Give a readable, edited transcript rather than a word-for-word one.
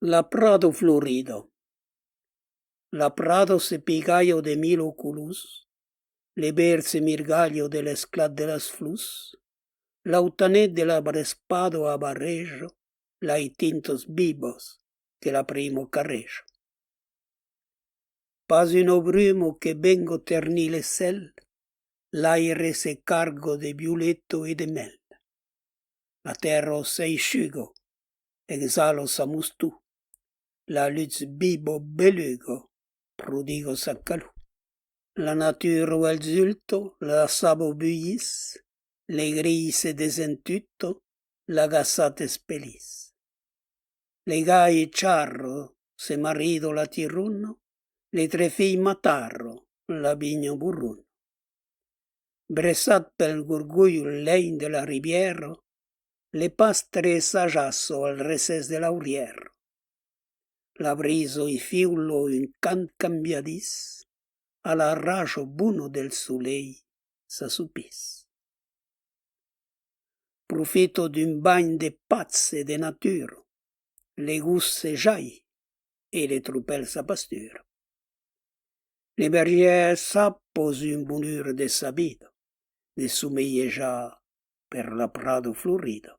La Prado florido. La Prado se pigayo de mil oculus, le verse mirgallo del esclat de las flus, l'autanet de la brespado a barrejo, lai tintos vivos que la primo carrejo. Pas un brumo que vengo ternile cel, l'aire se cargo de violetto e de mel. La terra se isciugo, exhalo samustù, la luz vivo belugo, prodigo sa calù. La natura o exulto, la sabo buis, le grilli se desentutto, la gazzata spelis. Le gai charro, se marido la tirunno, le tre figli matarro, la vigno burrunno. Bressat pel gurguglio lein de la riviera, le pastre sajasso al reces de l'auriero. La briso i fiulo un can cambiadis, alla raggio buono del soleil s'assupis. Profito d'un bagno de pazze de natura, le gusse giai e le trupel sa pastura. Le bergère sappos un bonheur de sabido, de someillejar per la Prado florido.